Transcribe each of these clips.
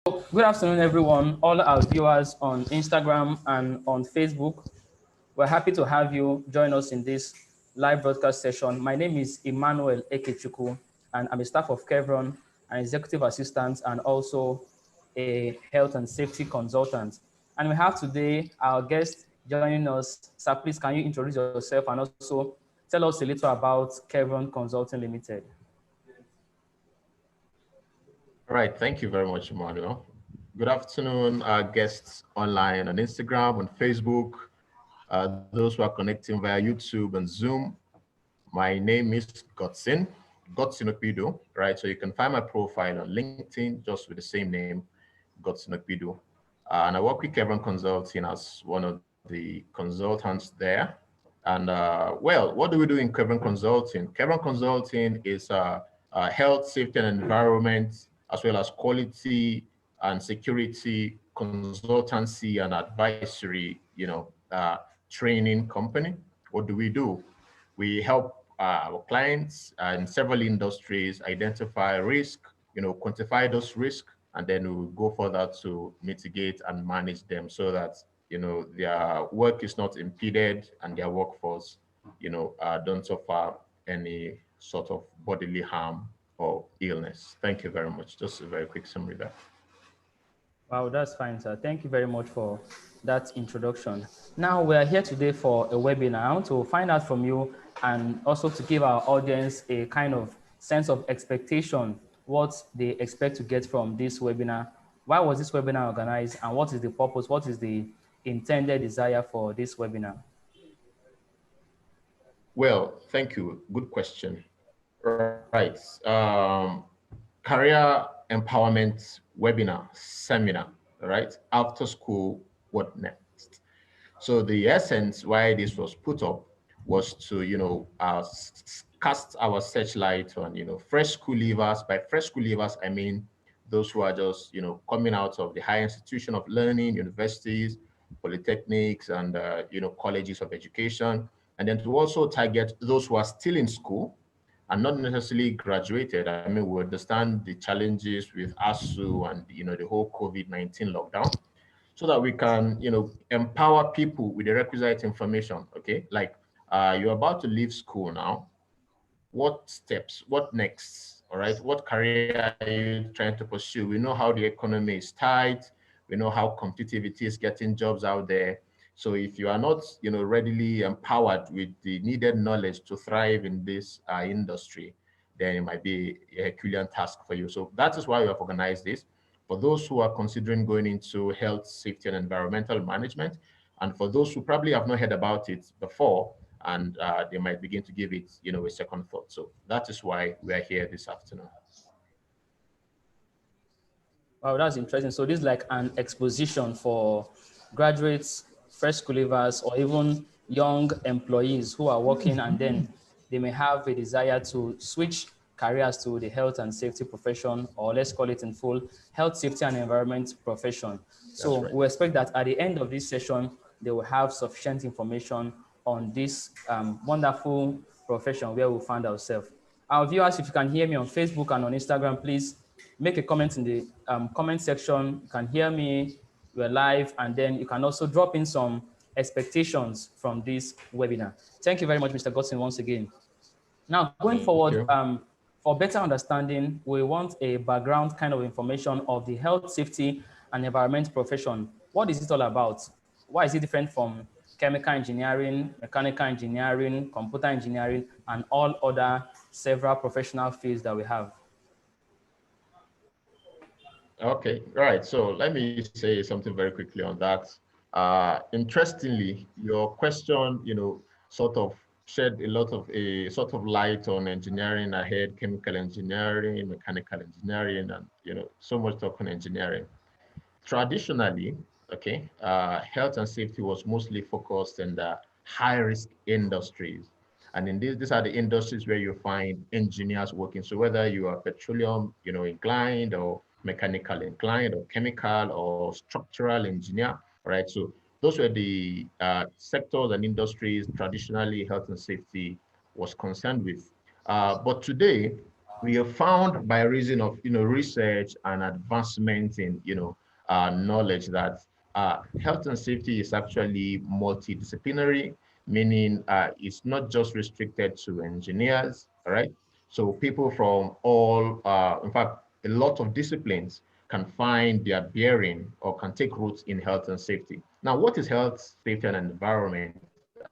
Good afternoon, everyone, all our viewers on Instagram and on Facebook. We're happy to have you join us in this live broadcast session. My name is Emmanuel Ekechuku, and I'm a staff of Kevron, an executive assistant, and also a health and safety consultant. And we have today our guest joining us. Sir, please, can you introduce yourself and also tell us a little about Kevron Consulting Limited? All right, thank you very much, Emmanuel. Good afternoon, our guests online on Instagram, on Facebook, those who are connecting via YouTube and Zoom. My name is Godson Okpido, right? So you can find my profile on LinkedIn just with the same name, Godson Okpido. And I work with Kevron Consulting as one of the consultants there. And well, what do we do in Kevron Consulting? Kevron Consulting is health, safety, and environment, as well as quality and security consultancy and advisory, training company. What do we do? We help our clients in several industries identify risk, quantify those risks, and then we go further to mitigate and manage them so that their work is not impeded and their workforce don't suffer any sort of bodily harm or illness. Thank you very much. Just a very quick summary there. Wow, that's fine, sir. Thank you very much for that introduction. Now, we are here today for a webinar to find out from you and also to give our audience a kind of sense of expectation, what they expect to get from this webinar. Why was this webinar organized and what is the purpose? What is the intended desire for this webinar? Well, thank you. Good question. Right. Career empowerment webinar, seminar, right? After school, what next? So the essence why this was put up was to, cast our searchlight on, fresh school leavers. By fresh school leavers, I mean those who are just, coming out of the higher institution of learning, universities, polytechnics, and, colleges of education. And then to also target those who are still in school and not necessarily graduated. I mean, we understand the challenges with ASU and, the whole COVID-19 lockdown so that we can, empower people with the requisite information, okay? Like you're about to leave school now. What steps, what next, all right? What career are you trying to pursue? We know how the economy is tight. We know how competitive it is getting jobs out there. So if you are not, readily empowered with the needed knowledge to thrive in this industry, then it might be a Herculean task for you. So that is why we have organized this for those who are considering going into health, safety, and environmental management, and for those who probably have not heard about it before, and they might begin to give it, a second thought. So that is why we are here this afternoon. Wow, that's interesting. So this is like an exposition for graduates, fresh school leavers, or even young employees who are working and then they may have a desire to switch careers to the health and safety profession, or let's call it in full, health, safety, and environment profession. So Right. we expect that at the end of this session, they will have sufficient information on this wonderful profession where we find ourselves. Our viewers, if you can hear me on Facebook and on Instagram, please make a comment in the comment section. You can hear me, we're live, and then you can also drop in some expectations from this webinar. Thank you very much, Mr. Godson, once again. Now, going Thank forward, you. for better understanding, we want a background kind of information of the health, safety, and environment profession. What is it all about? Why is it different from chemical engineering, mechanical engineering, computer engineering, and all other several professional fields that we have? Okay, right. So let me say something very quickly on that. Interestingly, your question, sort of shed a sort of light on engineering ahead, chemical engineering, mechanical engineering, and so much talk on engineering. Traditionally, okay, health and safety was mostly focused in the high risk industries. And in these are the industries where you find engineers working. So whether you are petroleum, inclined or mechanical inclined or chemical or structural engineer, right? So those were the sectors and industries traditionally health and safety was concerned with. But today, we have found by reason of research and advancement in knowledge that health and safety is actually multidisciplinary, meaning it's not just restricted to engineers, all right? So people from all, in fact, a lot of disciplines can find their bearing or can take roots in health and safety. Now, what is health, safety, and environment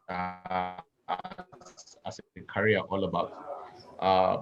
as a career all about?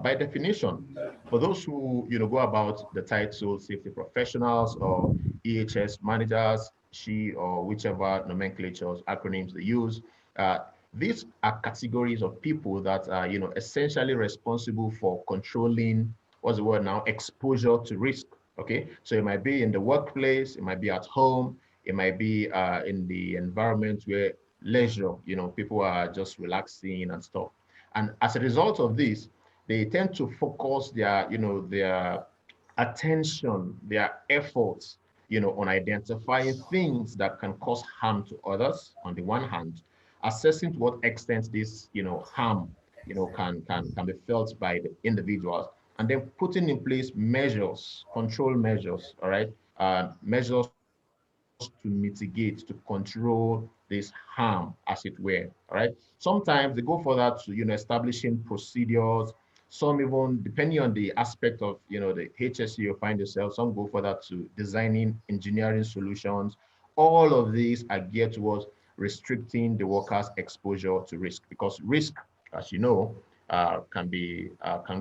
By definition, for those who go about the title safety professionals or EHS managers, she or whichever nomenclatures acronyms they use, uh, these are categories of people that are essentially responsible for controlling what's the word now exposure to risk. Okay, so it might be in the workplace, it might be at home, it might be in the environment where leisure, people are just relaxing and stuff. And as a result of this, they tend to focus their attention, their efforts, on identifying things that can cause harm to others on the one hand, assessing to what extent this, harm, can be felt by the individuals, and then putting in place measures, control measures, all right, measures to mitigate, to control this harm, as it were, all right. Sometimes they go further to, establishing procedures. Some even, depending on the aspect of, the HSE you find yourself, some go further to designing engineering solutions. All of these are geared towards restricting the workers' exposure to risk, because risk, as you know, can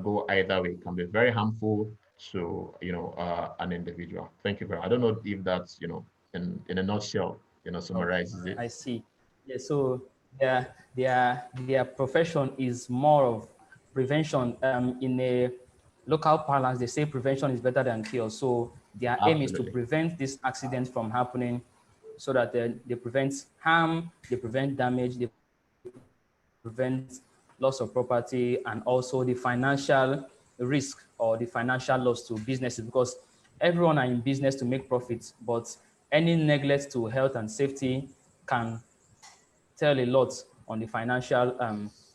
go either way. It can be very harmful to an individual. Thank you very much. I don't know if that's in a nutshell Okay, summarizes it. I see. Yeah, so their profession is more of prevention. In a local parlance, they say prevention is better than cure. So their aim is to Absolutely. prevent these accidents from happening, so that they prevent harm, they prevent damage, they prevent loss of property, and also the financial risk or the financial loss to businesses, because everyone are in business to make profits, but any neglect to health and safety can tell a lot on the financial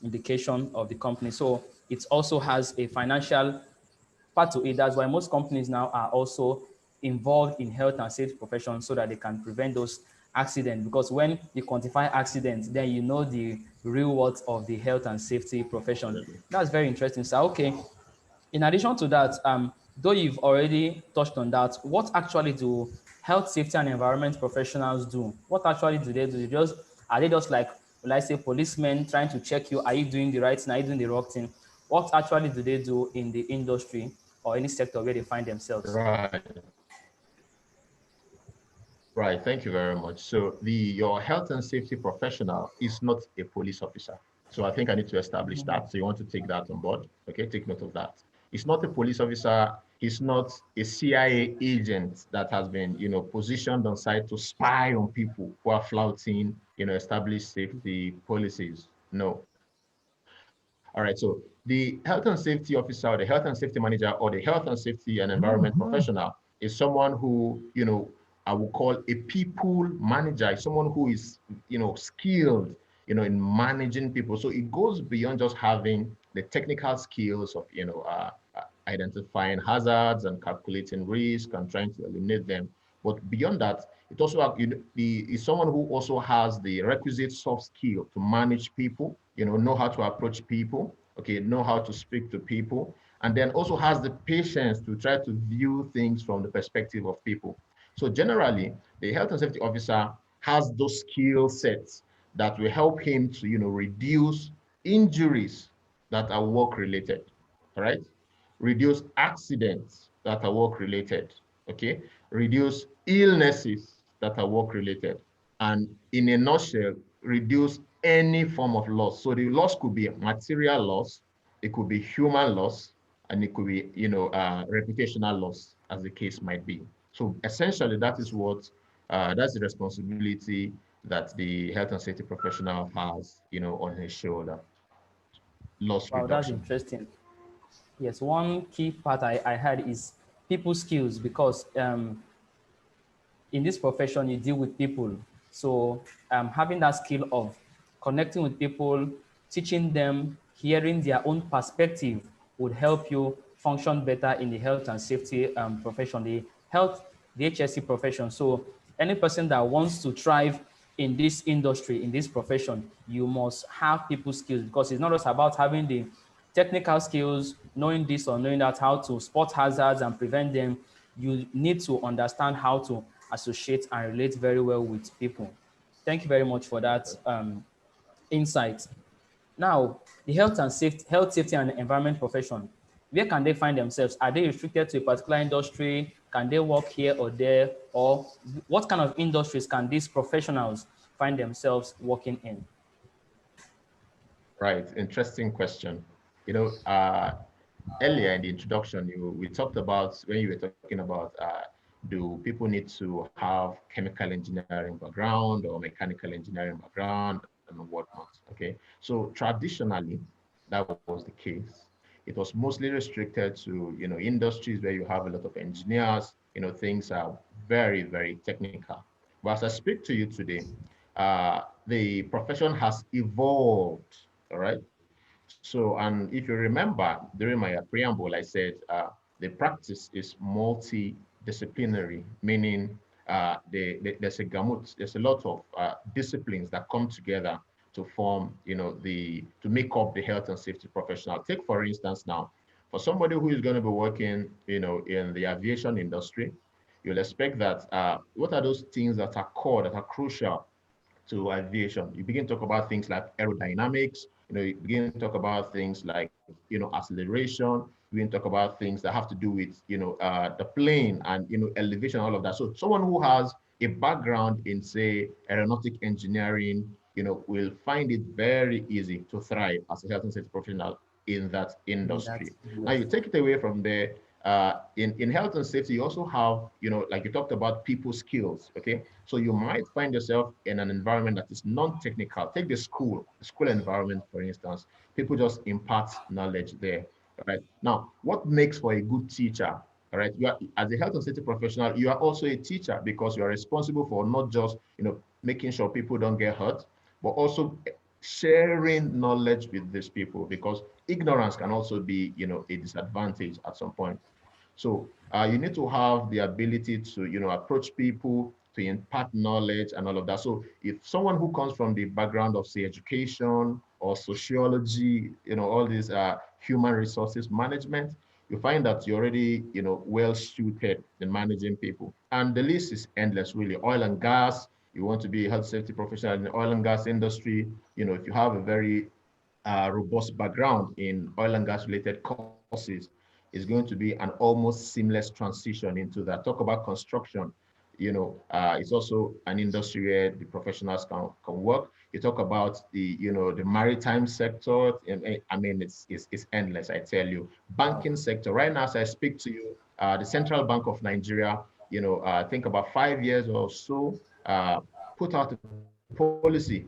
indication of the company. So it also has a financial part to it. That's why most companies now are also involved in health and safety professions, so that they can prevent those accidents. Because when you quantify accidents, then you know the real worth of the health and safety profession. Absolutely. That's very interesting. So, okay. In addition to that, though you've already touched on that, what actually do health, safety, and environment professionals do? What actually do they do? Are they just like, will I say, policemen trying to check you? Are you doing the right thing? Are you doing the wrong thing? What actually do they do in the industry or any sector where they find themselves? Right. Right. Thank you very much. So your health and safety professional is not a police officer. So I think I need to establish that. So you want to take that on board. Okay, take note of that. He's not a police officer. He's not a CIA agent that has been, positioned on site to spy on people who are flouting, established safety policies. No. All right. So the health and safety officer, or the health and safety manager, or the health and safety and environment professional is someone who, I will call a people manager, is someone who is, skilled, in managing people. So it goes beyond just having the technical skills of, identifying hazards and calculating risk and trying to eliminate them. But beyond that, it also is someone who also has the requisite soft skill to manage people, know how to approach people, okay, know how to speak to people, and then also has the patience to try to view things from the perspective of people. So generally, the health and safety officer has those skill sets that will help him to, reduce injuries that are work related. All right, reduce accidents that are work related. Okay, reduce illnesses that are work related, and in a nutshell, reduce any form of loss. So the loss could be material loss, it could be human loss, and it could be, reputational loss, as the case might be. So essentially, that's the responsibility that the health and safety professional has, on his shoulder. Loss Wow, that's reduction. interesting. Yes, one key part I had is people skills, because in this profession you deal with people. So having that skill of connecting with people, teaching them, hearing their own perspective would help you function better in the health and safety profession, the HSE profession. So any person that wants to thrive in this industry, in this profession, you must have people skills, because it's not just about having the technical skills, knowing this or knowing that, how to spot hazards and prevent them. You need to understand how to associate and relate very well with people. Thank you very much for that insight. Now, the health safety and environment profession, where can they find themselves? Are they restricted to a particular industry? Can they work here or there? Or what kind of industries can these professionals find themselves working in? Right, interesting question. You know, earlier in the introduction, we talked about when you were talking about do people need to have chemical engineering background or mechanical engineering background and whatnot. Okay, so traditionally that was the case. It was mostly restricted to industries where you have a lot of engineers. Things are very technical. But as I speak to you today, the profession has evolved. All right. So, and if you remember during my preamble, I said the practice is multidisciplinary, meaning there's a gamut, there's a lot of disciplines that come together to form, to make up the health and safety professional. Take, for instance, now, for somebody who is going to be working, in the aviation industry, you'll expect that what are those things that are core, that are crucial to aviation? You begin to talk about things like aerodynamics. You begin to talk about things like acceleration. You begin to talk about things that have to do with the plane and elevation, all of that. So someone who has a background in, say, aeronautic engineering, will find it very easy to thrive as a health and safety professional in that In that, industry. Now yes. you take it away from there. In health and safety, you also have, like you talked about, people skills. Okay, so you might find yourself in an environment that is non-technical. Take the school environment, for instance. People just impart knowledge there. All right. Now, what makes for a good teacher? All right. You are, as a health and safety professional, you are also a teacher, because you are responsible for not just making sure people don't get hurt, but also sharing knowledge with these people, because ignorance can also be a disadvantage at some point. So you need to have the ability to, approach people, to impart knowledge and all of that. So if someone who comes from the background of, say, education or sociology, all these human resources management, you find that you're already, well suited in managing people. And the list is endless, really. Oil and gas, you want to be a health safety professional in the oil and gas industry, if you have a very robust background in oil and gas related courses, is going to be an almost seamless transition into that. Talk about construction, it's also an industry where the professionals can work. You talk about the maritime sector, and I mean, it's endless, I tell you. Wow. Banking sector, right now as I speak to you, the Central Bank of Nigeria, I think about 5 years or so, put out a policy.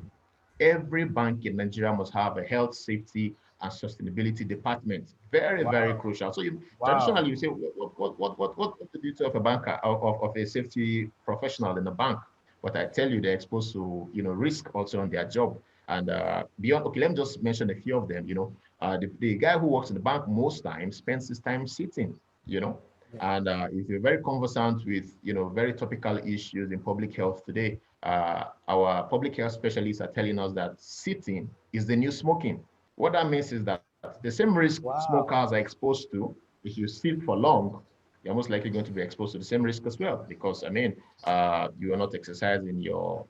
Every bank in Nigeria must have a health, safety, and sustainability department. Very Wow. crucial. So you traditionally you Wow. say, what's the duty of a banker, of a safety professional in a bank? But I tell you, they're exposed to risk also on their job. And beyond, okay, let me just mention a few of them. The guy who works in the bank most times spends his time sitting. You know, and if you're very conversant with, very topical issues in public health today, our public health specialists are telling us that sitting is the new smoking. What that means is that the same risk smokers are Wow. exposed to, if you sit for long, you're most likely going to be exposed to the same risk as well. Because I mean, you are not exercising your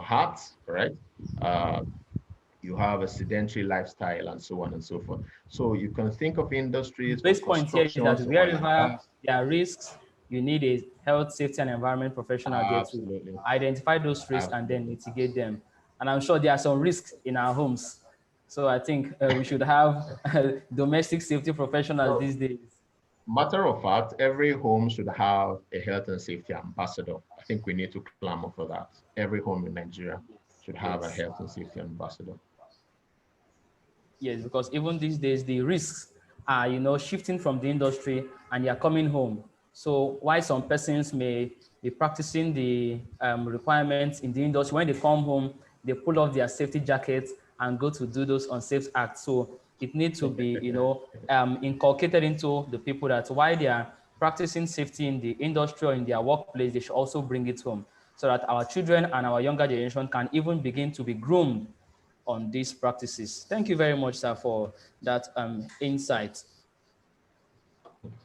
heart, right? Uh, you have a sedentary lifestyle and so on and so forth. So you can think of The industries for base point here is that constructions, oil and wherever gas. there are risks, you need a health, safety, and environment professional there to Absolutely, identify those risks and then absolutely. mitigate them. And I'm sure there are some risks in our homes. So I think we should have domestic safety professionals Well, these days. matter of fact, every home should have a health and safety ambassador. I think we need to clamor for that. Every home in Nigeria should have a Yes. health and safety ambassador. Yes, because even these days the risks are, shifting from the industry and you're coming home. So why some persons may be practicing the requirements in the industry, when they come home, they pull off their safety jackets and go to do those unsafe acts. So it needs to be, inculcated into the people that while they are practicing safety in the industry or in their workplace, they should also bring it home so that our children and our younger generation can even begin to be groomed on these practices. Thank you very much, sir, for that insight.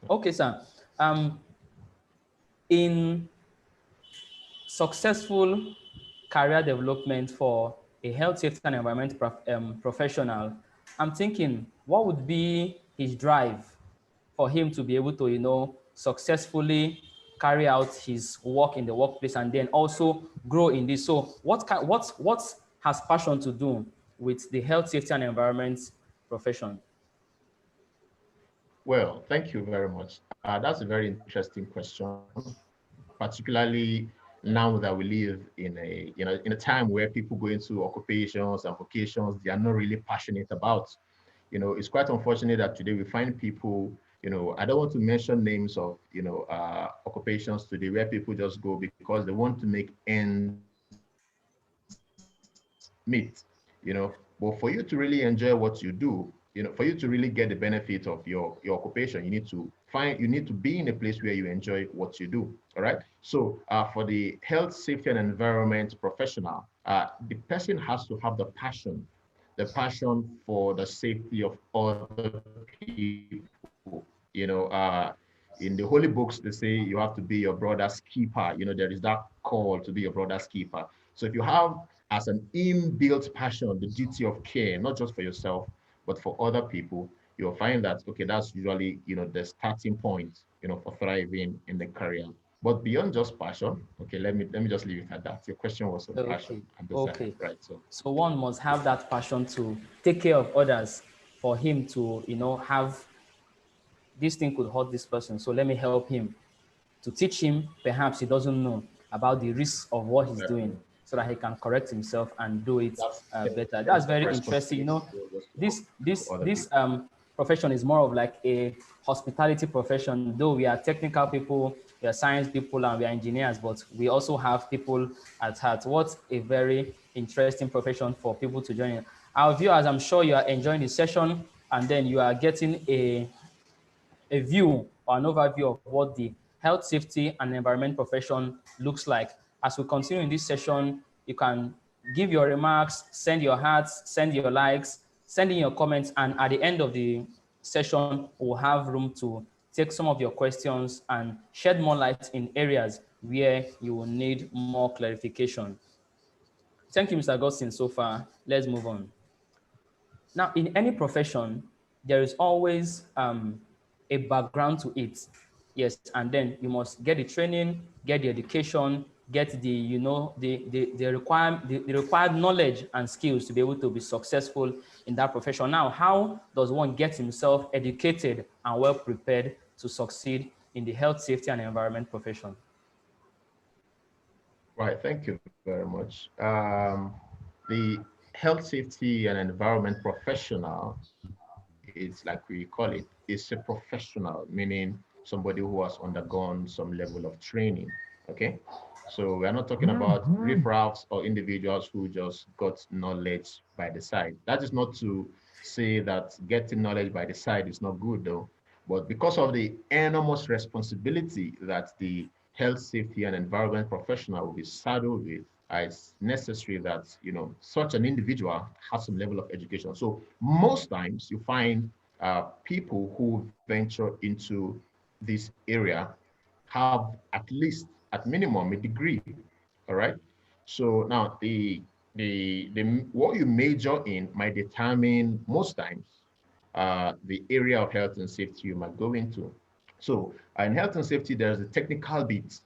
Okay, sir. Um, in successful career development for a health, safety, and environment professional, I'm thinking, what would be his drive for him to be able to, successfully carry out his work in the workplace and then also grow in this? So, what has passion to do with the health, safety, and environment profession? Well, thank you very much. That's a very interesting question, particularly now that we live in a time where people go into occupations and vocations they are not really passionate about. It's quite unfortunate that today we find people. I don't want to mention names of occupations today where people just go because they want to make ends meet. But for you to really enjoy what you do, for you to really get the benefit of your occupation, you need to be in a place where you enjoy what you do. All right. So for the health, safety, and environment professional, the person has to have the passion for the safety of other people. In the holy books, they say you have to be your brother's keeper. There is that call to be your brother's keeper. So if you have as an inbuilt passion the duty of care, not just for yourself, but for other people, you'll find that okay, that's usually the starting point, for thriving in the career. But beyond just passion, okay, let me just leave it at that. Your question was on passion and desire, Okay, right? So okay. So one must have that passion to take care of others for him to, have this thing could hurt this person. So let me help him to teach him. Perhaps he doesn't know about the risks of what he's exactly. doing so that he can correct himself and do it That's a better. sense That's of very interesting. responsibility just to help This this other this people. um profession is more of like a hospitality profession. Though we are technical people, we are science people, and we are engineers, but we also have people at heart. What a very interesting profession for people to join in. Our viewers, I'm sure you are enjoying the session, and then you are getting a view or an overview of what the health, safety, and environment profession looks like. As we continue in this session, you can give your remarks, send your hearts, send your likes, send in your comments, and at the end of the session, we'll have room to take some of your questions and shed more light in areas where you will need more clarification. Thank you, Mr. Gostin, so far. Let's move on. Now, in any profession, there is always a background to it. Yes, and then you must get the training, get the education, get the required knowledge and skills to be able to be successful in that profession. Now, how does one get himself educated and well prepared to succeed in the health, safety, and environment profession? Right, thank you very much. The health, safety, and environment professional is like we call it, is a professional, meaning somebody who has undergone some level of training. Okay. So we are not talking about riffraffs or individuals who just got knowledge by the side. That is not to say that getting knowledge by the side is not good though. But because of the enormous responsibility that the health, safety, and environment professional will be saddled with, it's necessary that such an individual has some level of education. So most times you find people who venture into this area have at least, at minimum, a degree. All right. So now the what you major in might determine most times the area of health and safety you might go into. So in health and safety, there's a technical bit,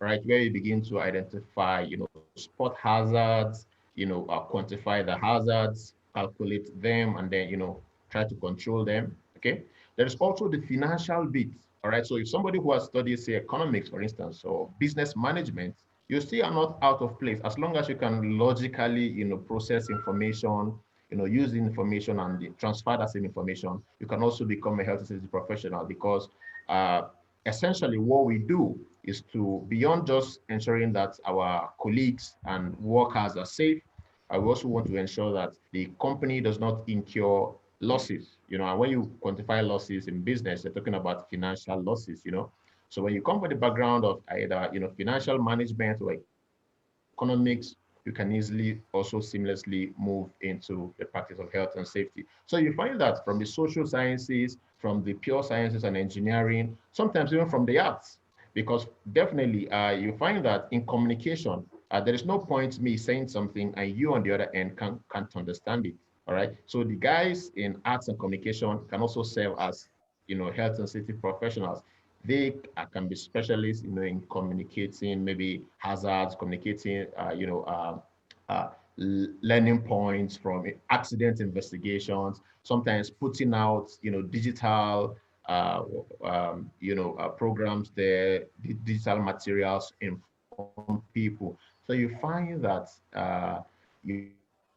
right, where you begin to identify, spot hazards, quantify the hazards, calculate them, and then, try to control them. Okay. There's also the financial bit. All right. So if somebody who has studied, say, economics, for instance, or business management, you still are not out of place as long as you can logically, process information, use the information and transfer that same information. You can also become a health and safety professional because uh, essentially what we do is to, beyond just ensuring that our colleagues and workers are safe, we also want to ensure that the company does not incur losses, and when you quantify losses in business, you're talking about financial losses. So when you come from the background of either, financial management or economics, you can easily also seamlessly move into the practice of health and safety. So you find that from the social sciences, from the pure sciences and engineering, sometimes even from the arts, because definitely you find that in communication, there is no point me saying something and you on the other end can't understand it. All right. So the guys in arts and communication can also serve as, health and safety professionals. They can be specialists, in communicating maybe hazards, communicating, uh, learning points from accident investigations, sometimes putting out, digital, uh, programs there, digital materials inform people. So you find that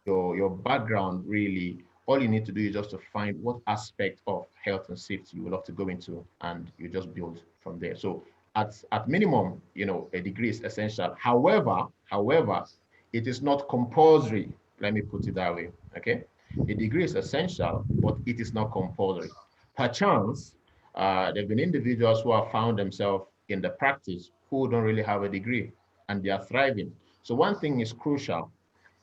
your background really, all you need to do is just to find what aspect of health and safety you would love to go into, and you just build from there. So at minimum, a degree is essential. However, it is not compulsory. Let me put it that way. Okay, a degree is essential, but it is not compulsory. Perchance, there have been individuals who have found themselves in the practice who don't really have a degree and they are thriving. So one thing is crucial,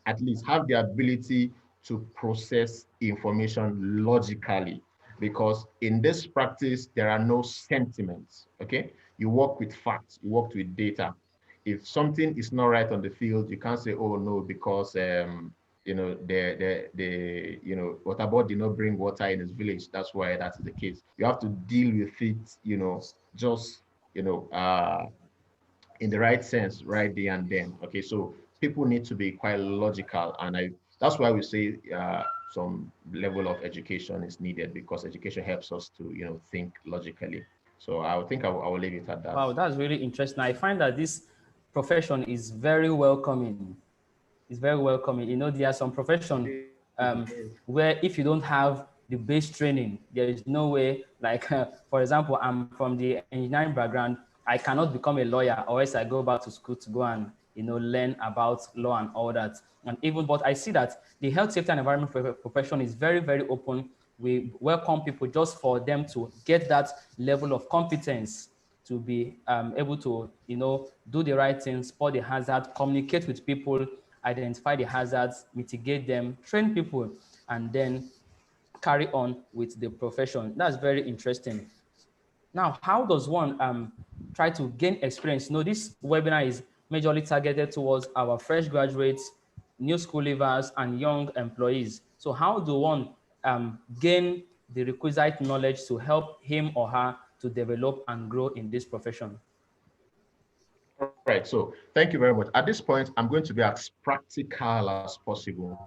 at least have the ability to process information logically, because in this practice there are no sentiments. Okay, you work with facts, you work with data. If something is not right on the field, you can't say, oh no, because water board did not bring water in his village, that's why that is the case. You have to deal with it, just in the right sense right there and then. Okay, so people need to be quite logical, and that's why we say some level of education is needed, because education helps us to think logically. So I would think I will leave it at that. Wow, that's really interesting. I find that this profession is very welcoming. It's very welcoming. There are some profession It is, it um, is. where if you don't have the base training, there is no way. Like, for example, I'm from the engineering background. I cannot become a lawyer, or else I go back to school to go and learn about law and all that. But I see that the health, safety, and environment profession is very, very open. We welcome people just for them to get that level of competence to be able to, do the right things, spot the hazard, communicate with people, identify the hazards, mitigate them, train people, and then carry on with the profession. That's very interesting. Now, how does one try to gain experience? This webinar is majorly targeted towards our fresh graduates, new school leavers, and young employees. So how do one gain the requisite knowledge to help him or her to develop and grow in this profession? All right, so thank you very much. At this point, I'm going to be as practical as possible.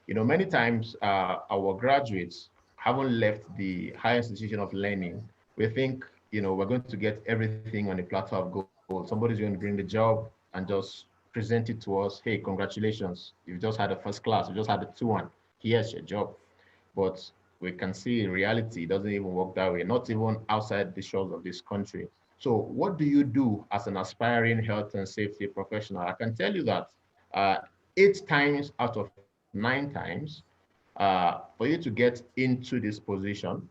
Many times our graduates haven't left the higher institution of learning. We think, we're going to get everything on a platter of gold. Somebody's going to bring the job and just present it to us. Hey, congratulations. You've just had a first class. You just had a 2-1. Here's your job. But we can see in reality, it doesn't even work that way, not even outside the shores of this country. So what do you do as an aspiring health and safety professional? I can tell you that 8 times out of 9 times, for you to get into this position,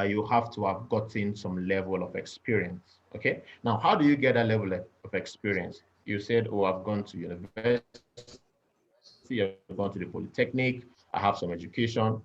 you have to have gotten some level of experience. Okay. Now, how do you get that level of experience? You said, oh, I've gone to university, I've gone to the Polytechnic, I have some education.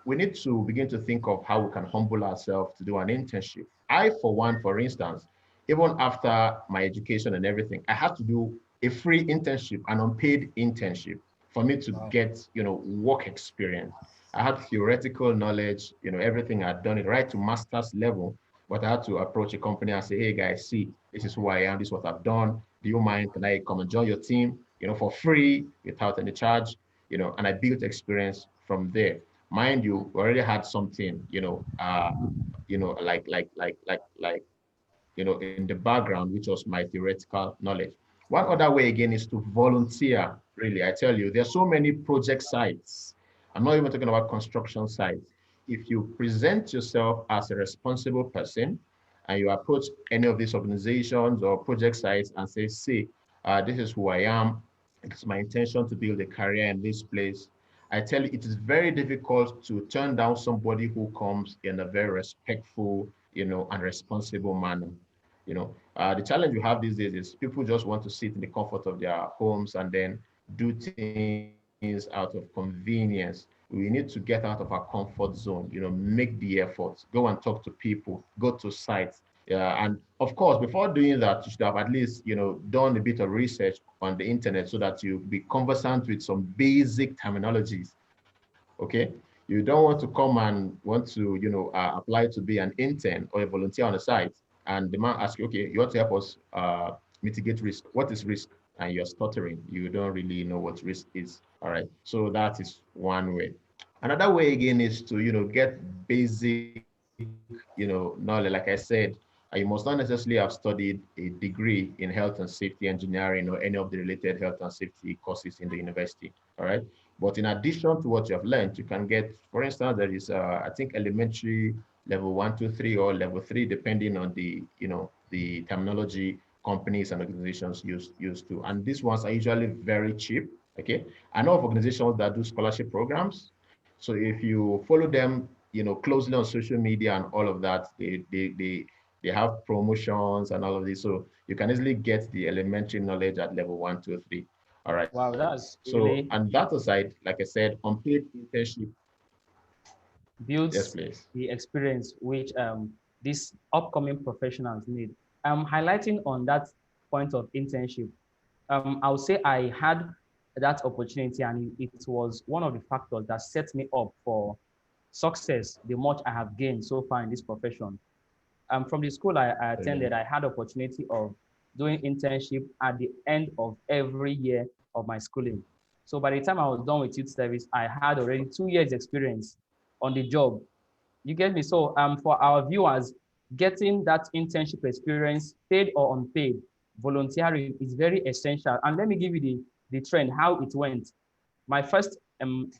We need to begin to think of how we can humble ourselves to do an internship. I, for one, for instance, even after my education and everything, I had to do a free internship, an unpaid internship, for me to get, Wow. work experience. I had theoretical knowledge, everything. I'd done it right to master's level, but I had to approach a company and say, hey guys, see, this is who I am, this is what I've done. Do you mind? Can I come and join your team, for free, without any charge? And I built experience from there. Mind you, we already had something, in the background, which was my theoretical knowledge. One other way again is to volunteer. Really, I tell you, there's so many project sites. I'm not even talking about construction sites. If you present yourself as a responsible person and you approach any of these organizations or project sites and say, see, this is who I am. It's my intention to build a career in this place. I tell you, it is very difficult to turn down somebody who comes in a very respectful, and responsible manner. The challenge we have these days is people just want to sit in the comfort of their homes and then do things out of convenience. We need to get out of our comfort zone, make the effort, go and talk to people, go to sites. And of course, before doing that, you should have at least, done a bit of research on the internet so that you be conversant with some basic terminologies. Okay. You don't want to come and want to, apply to be an intern or a volunteer on the site. And the man asks you, okay, you want to help us mitigate risk. What is risk? And you're stuttering. You don't really know what risk is. All right. So that is one way. Another way again is to, get basic, knowledge. Like I said, you must not necessarily have studied a degree in health and safety engineering or any of the related health and safety courses in the university. All right. But in addition to what you have learned, you can get, for instance, there is, I think, elementary level 1, 2, 3, or level 3, depending on the terminology companies and organizations used to. And these ones are usually very cheap. Okay. I know of organizations that do scholarship programs. So if you follow them, closely on social media and all of that, they have promotions and all of this. So you can easily get the elementary knowledge at level 1, 2, 3. All right. Wow, that's So, really and that aside, like I said, unpaid internship. Yes, builds please. the experience which these upcoming professionals need. Highlighting on that point of internship, I'll say I had that opportunity, and it was one of the factors that set me up for success, the much I have gained so far in this profession. From the school I attended, Brilliant. I had opportunity of doing internship at the end of every year of my schooling. So by the time I was done with youth service, I had already 2 years experience on the job. You get me? So for our viewers, getting that internship experience, paid or unpaid, volunteering is very essential. And let me give you the trend, how it went. My first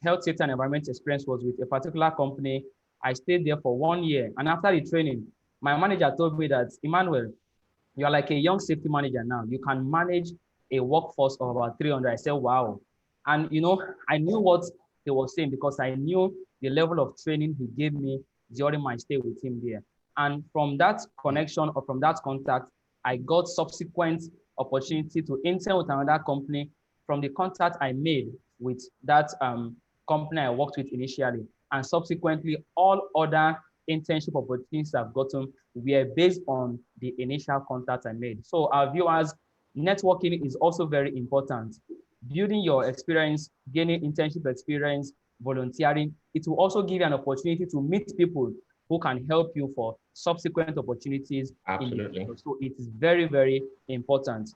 health safety and environment experience was with a particular company. I stayed there for 1 year. And after the training, my manager told me that, Emmanuel, you're like a young safety manager now. You can manage a workforce of about 300. I said, wow. And, I knew what he was saying because I knew the level of training he gave me during my stay with him there. And from that connection or from that contact, I got subsequent opportunity to intern with another company from the contact I made with that company I worked with initially. And subsequently, all other internship opportunities I've gotten were based on the initial contact I made. So our viewers, networking is also very important. Building your experience, gaining internship experience, volunteering, it will also give you an opportunity to meet people who can help you for subsequent opportunities in the Absolutely. future. So it is very, very important.